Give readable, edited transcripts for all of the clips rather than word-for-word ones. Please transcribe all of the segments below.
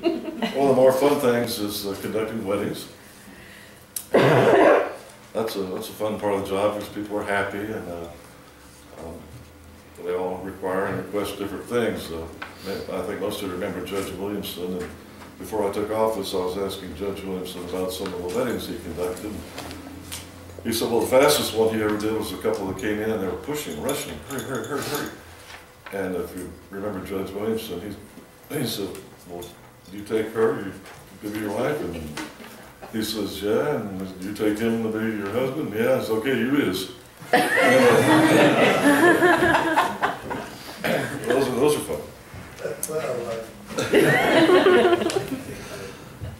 one of the more fun things is conducting weddings. That's a fun part of the job because people are happy and they all require and request different things. I think most of you remember Judge Williamson, and before I took office I was asking Judge Williamson about some of the weddings he conducted. He said, well, the fastest one he ever did was a couple that came in and they were pushing, rushing, hurry, hurry, hurry, hurry. And if you remember Judge Williamson, he said, well, do you take her, you give her your wife? And he says, yeah, and do you take him to be your husband? Yeah, it's okay, you is. Those are fun.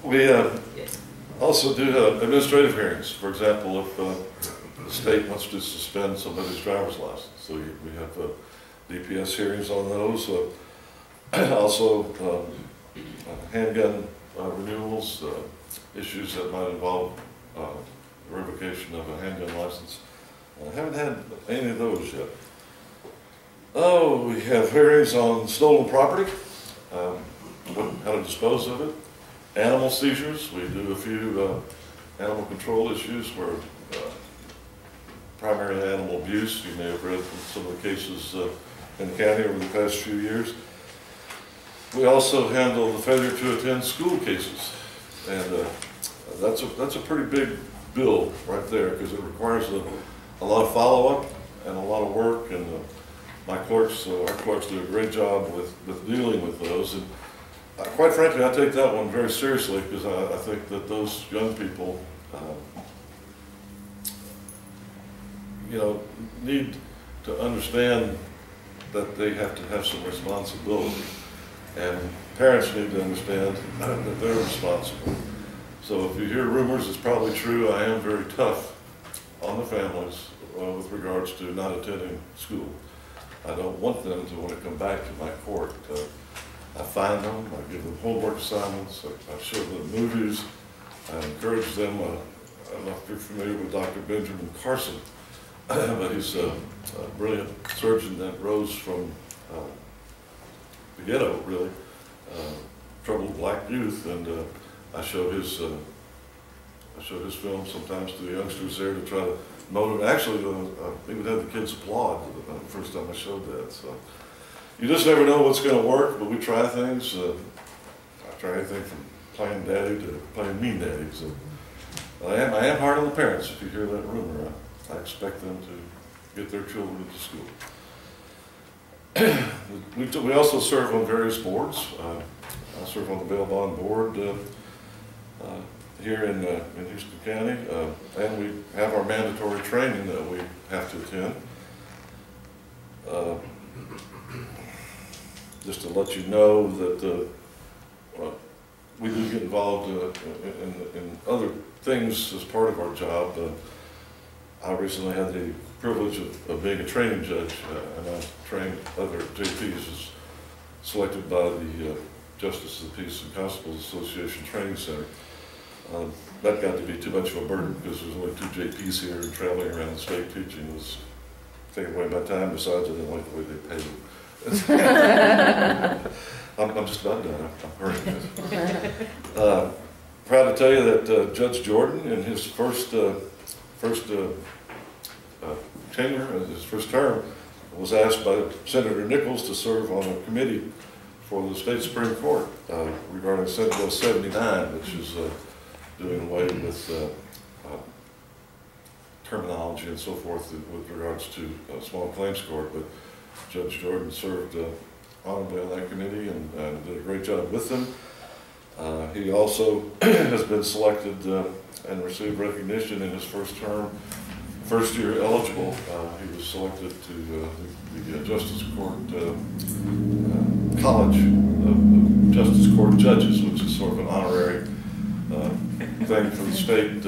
We also do administrative hearings. For example, if the state wants to suspend somebody's driver's license, so we have DPS hearings on those. Also, handgun renewals, issues that might involve revocation of a handgun license. I haven't had any of those yet. Oh, we have hearings on stolen property, how to dispose of it. Animal seizures, we do a few animal control issues where primarily animal abuse. You may have read from some of the cases in the county over the past few years. We also handle the failure to attend school cases, and that's a pretty big bill right there because it requires a lot of follow-up and a lot of work, and my clerks, our clerks do a great job with dealing with those. And quite frankly, I take that one very seriously because I think that those young people, need to understand that they have to have some responsibility, and parents need to understand that they're responsible. So if you hear rumors, it's probably true. I am very tough on the families with regards to not attending school. I don't want them to want to come back to my court. I find them, I give them homework assignments, I show them movies, I encourage them. I don't know if you're familiar with Dr. Benjamin Carson, but he's a brilliant surgeon that rose from the ghetto, really, troubled black youth, and I show his film sometimes to the youngsters there to try to motivate. Actually, they would have the kids applaud the first time I showed that. So you just never know what's going to work, but we try things. I try anything from playing daddy to playing mean daddy. So I am hard on the parents. If you hear that rumor, I expect them to get their children into school. We also serve on various boards. I serve on the bail bond board here in Houston County, and we have our mandatory training that we have to attend. Just to let you know that we do get involved in other things as part of our job. I recently had the privilege of being a training judge, and I trained other JPs as selected by the Justice of the Peace and Constables Association Training Center. That got to be too much of a burden because there's only 2 JPs here, and traveling around the state teaching was taking away my time. Besides, I didn't like the way they paid. I'm just about done. I'm hurrying. Proud to tell you that Judge Jordan, in his first tenure, his first term, was asked by Senator Nichols to serve on a committee for the state Supreme Court regarding Senate Bill 79, which is doing away with terminology and so forth with regards to small claims court. But Judge Jordan served honorably on that committee and did a great job with them. He also has been selected and received recognition in his first term, first year eligible. He was selected to the Justice Court College of Justice Court Judges, which is sort of an honorary thing for the state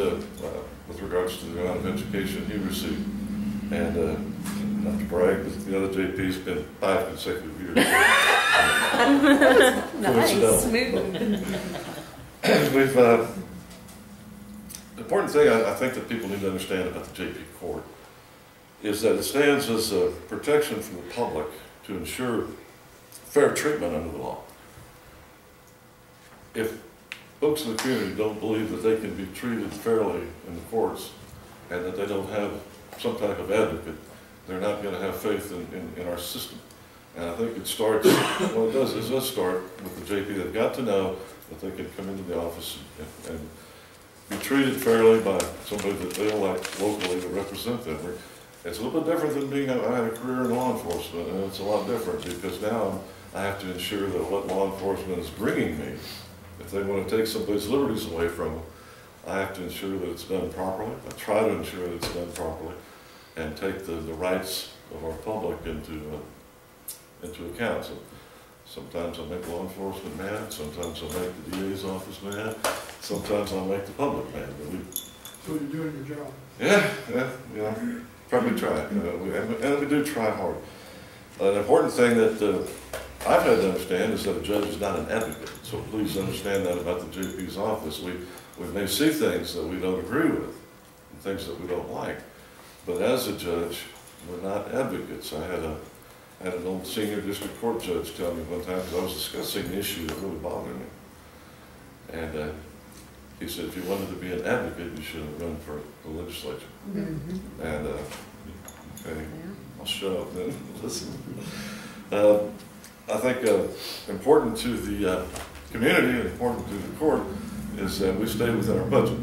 with regards to the amount of education he received. And not to brag, but the other JP's been 5 consecutive years. Nice, smooth. The important thing I think that people need to understand about the JP Court is that it stands as a protection for the public to ensure fair treatment under the law. if folks in the community don't believe that they can be treated fairly in the courts and that they don't have some type of advocate, they're not going to have faith in our system. And I think it starts, well, it does start with the JP. They've got to know that they can come into the office and be treated fairly by somebody that they elect locally to represent them. It's a little bit different than being, I had a career in law enforcement, and it's a lot different because now I have to ensure that what law enforcement is bringing me, if they want to take somebody's liberties away from them, I have to ensure that it's done properly. I try to ensure that it's done properly and take the rights of our public into account. So sometimes I make law enforcement mad, sometimes I make the DA's office mad, sometimes I make the public mad. So you're doing your job? Yeah, probably try. And we do try hard. An important thing that I've had to understand is that a judge is not an advocate. So please understand that about the JP's office. We may see things that we don't agree with, and things that we don't like. But as a judge, we're not advocates. I had an old senior district court judge tell me one time, because I was discussing an issue that really bothered me. And he said, if you wanted to be an advocate, you should have run for the legislature. Mm-hmm. And okay, I'll shut up then. Listen. I think important to the community and important to the court is that we stay within our budget.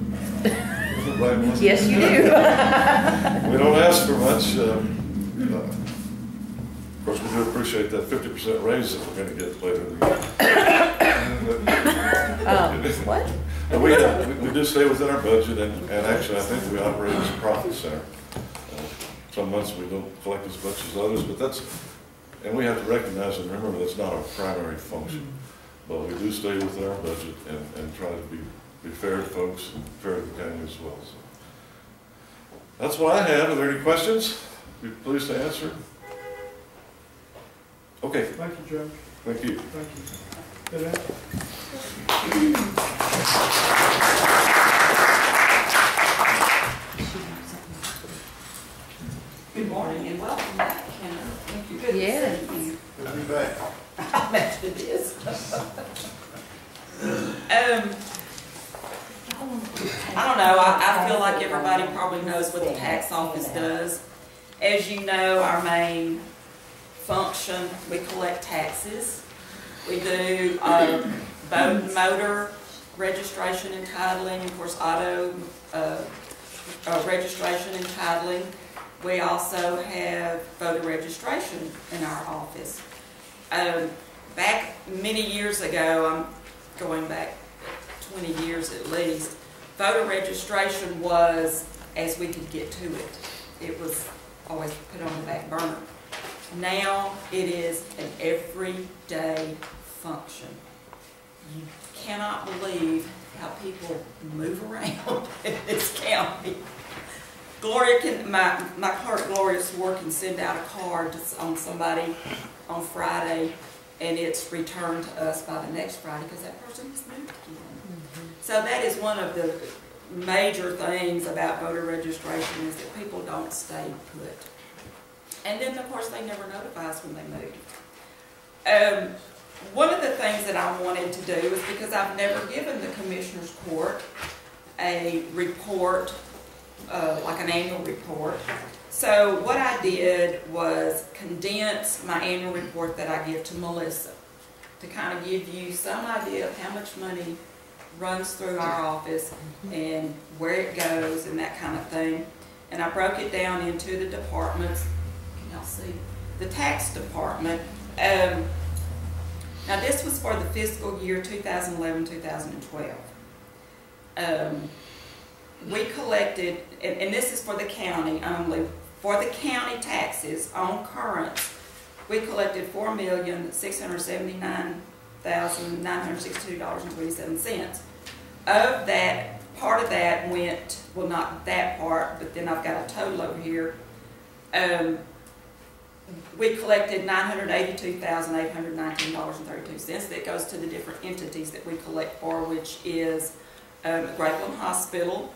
Right, Melissa? Yes, you do. We don't ask for much. Of course, we do appreciate that 50% raise that we're going to get later in the year. What? And we do stay within our budget, and actually I think we operate as a profit center. Some months we don't collect as much as others, but and we have to recognize and remember that's not our primary function. But we do stay within our budget and try to be fair to folks and fair to the county as well. So that's what I have. Are there any questions? Be pleased to answer. Okay. Thank you, Judge. Thank you. Thank you. Good answer. Good morning and welcome back, Kenneth. Thank you. Good Yes. to see you. Good to be back. I bet it is. I don't know, I feel like everybody probably knows what the tax office does. As you know, our main function, we collect taxes. We do motor registration and titling, of course auto registration and titling. We also have voter registration in our office. Back many years ago, I'm going back 20 years at least, voter registration was as we could get to it. It was always put on the back burner. Now it is an everyday function. You cannot believe how people move around in this county. Gloria my clerk Gloria Swore can send out a card on somebody on Friday, and it's returned to us by the next Friday because that person has moved again. So that is one of the major things about voter registration is that people don't stay put. And then, of course, they never notify us when they move. One of the things that I wanted to do is because I've never given the Commissioner's Court a report, like an annual report. So what I did was condense my annual report that I give to Melissa to kind of give you some idea of how much money runs through our office and where it goes and that kind of thing. And I broke it down into the departments. Can y'all see? The tax department. Now this was for the fiscal year 2011-2012. We collected, and this is for the county only, for the county taxes on currents, we collected $4,679,962.27. Of that, part of that went, well not that part, but then I've got a total over here. We collected $982,819.32 that goes to the different entities that we collect for, which is Grapeland Hospital,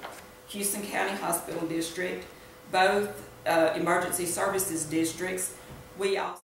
Houston County Hospital District, both emergency services districts. We also